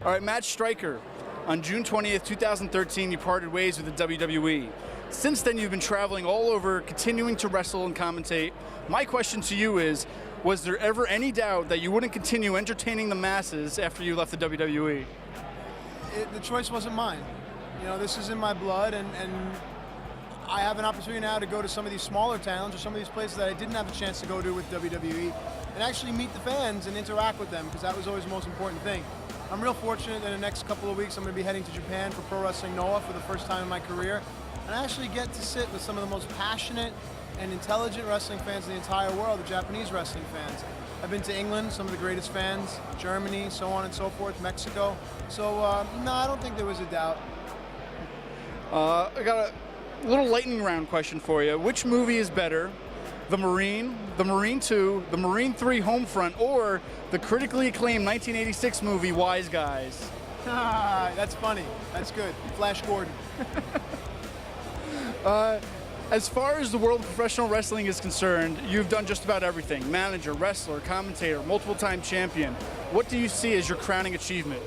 All right, Matt Stryker. On June 20th, 2013, you parted ways with the WWE. Since then, you've been traveling all over, continuing to wrestle and commentate. My question to you is, was there ever any doubt that you wouldn't continue entertaining the masses after you left the WWE? The choice wasn't mine. You know, this is in my blood, and I have an opportunity now to go to some of these smaller towns or some of these places that I didn't have a chance to go to with WWE and actually meet the fans and interact with them, because that was always the most important thing. I'm real fortunate that in the next couple of weeks I'm going to be heading to Japan for Pro Wrestling Noah for the first time in my career, and I actually get to sit with some of the most passionate and intelligent wrestling fans in the entire world, the Japanese wrestling fans. I've been to England, some of the greatest fans, Germany, so on and so forth, Mexico. So, no, I don't think there was a doubt. I got a little lightning round question for you. Which movie is better, The Marine, The Marine 2, The Marine 3 Homefront, or the critically acclaimed 1986 movie Wise Guys? That's funny. That's good. Flash Gordon. As far as the world of professional wrestling is concerned, you've done just about everything. Manager, wrestler, commentator, multiple-time champion. What do you see as your crowning achievement?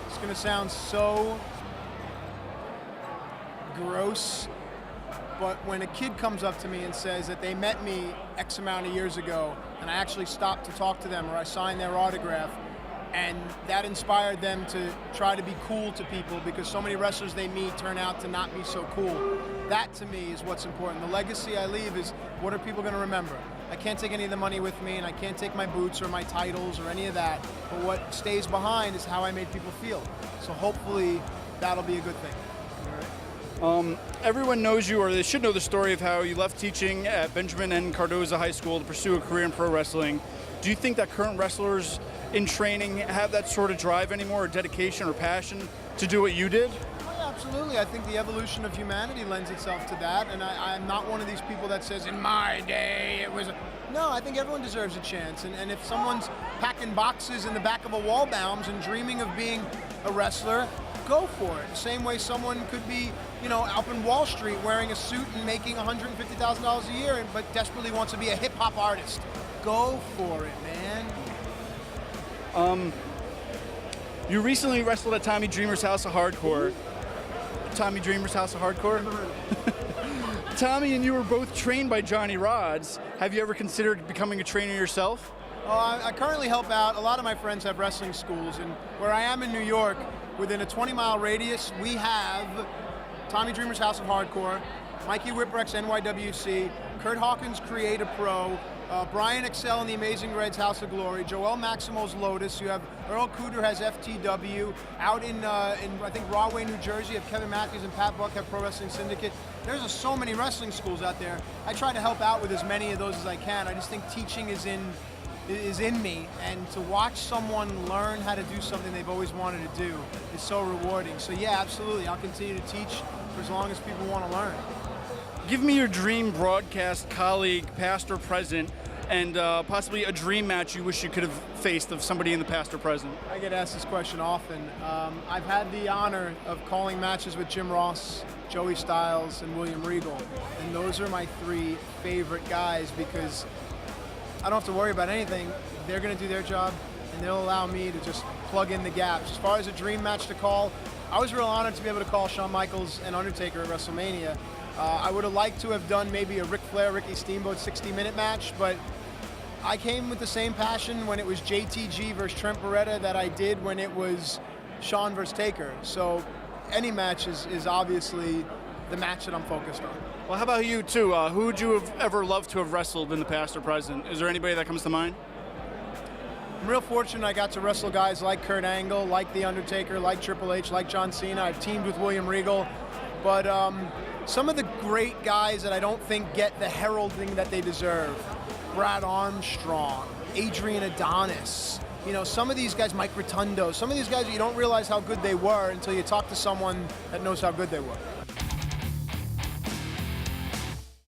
It's going to sound so gross, but when a kid comes up to me and says that they met me X amount of years ago and I actually stopped to talk to them or I signed their autograph, and that inspired them to try to be cool to people because so many wrestlers they meet turn out to not be so cool. That to me is what's important. The legacy I leave is, what are people going to remember? I can't take any of the money with me, and I can't take my boots or my titles or any of that, but what stays behind is how I made people feel. So hopefully that'll be a good thing. Everyone knows you, or they should know the story of how you left teaching at Benjamin N. Cardoza High School to pursue a career in pro wrestling. Do you think that current wrestlers in training have that sort of drive anymore, or dedication or passion to do what you did? Oh, yeah, absolutely. I think the evolution of humanity lends itself to that, and I'm not one of these people that says, in my day it was... No, I think everyone deserves a chance, and if someone's packing boxes in the back of a Wallbounds and dreaming of being a wrestler, go for it. The same way someone could be, you know, up in Wall Street wearing a suit and making $150,000 a year, but desperately wants to be a hip-hop artist. Go for it, man. You recently wrestled at Tommy Dreamer's House of Hardcore. Tommy Dreamer's House of Hardcore? Tommy and you were both trained by Johnny Rods. Have you ever considered becoming a trainer yourself? I currently help out. A lot of my friends have wrestling schools, and where I am in New York, within a 20-mile radius, we have Tommy Dreamer's House of Hardcore, Mikey Whipwreck's NYWC, Kurt Hawkins Create a Pro, Brian Excel and the Amazing Red's House of Glory, Joel Maximo's Lotus. You have Earl Cooter has FTW. Out in I think Rahway, New Jersey, you have Kevin Matthews and Pat Buck have Pro Wrestling Syndicate. There's so many wrestling schools out there. I try to help out with as many of those as I can. I just think teaching is in me, and to watch someone learn how to do something they've always wanted to do is so rewarding. So yeah, absolutely, I'll continue to teach for as long as people want to learn. Give me your dream broadcast colleague, past or present, and possibly a dream match you wish you could have faced of somebody in the past or present. I get asked this question often. I've had the honor of calling matches with Jim Ross, Joey Styles, and William Regal, and those are my three favorite guys because I don't have to worry about anything. They're going to do their job, and they'll allow me to just plug in the gaps. As far as a dream match to call, I was real honored to be able to call Shawn Michaels and Undertaker at WrestleMania. I would have liked to have done maybe a Ric Flair, Ricky Steamboat 60-minute match, but I came with the same passion when it was JTG versus Trent Beretta that I did when it was Shawn versus Taker. So any match is obviously the match that I'm focused on. Well, how about you, too? Who would you have ever loved to have wrestled in the past or present? Is there anybody that comes to mind? I'm real fortunate I got to wrestle guys like Kurt Angle, like The Undertaker, like Triple H, like John Cena. I've teamed with William Regal. But some of the great guys that I don't think get the heralding that they deserve, Brad Armstrong, Adrian Adonis, you know, some of these guys, Mike Rotundo, some of these guys you don't realize how good they were until you talk to someone that knows how good they were.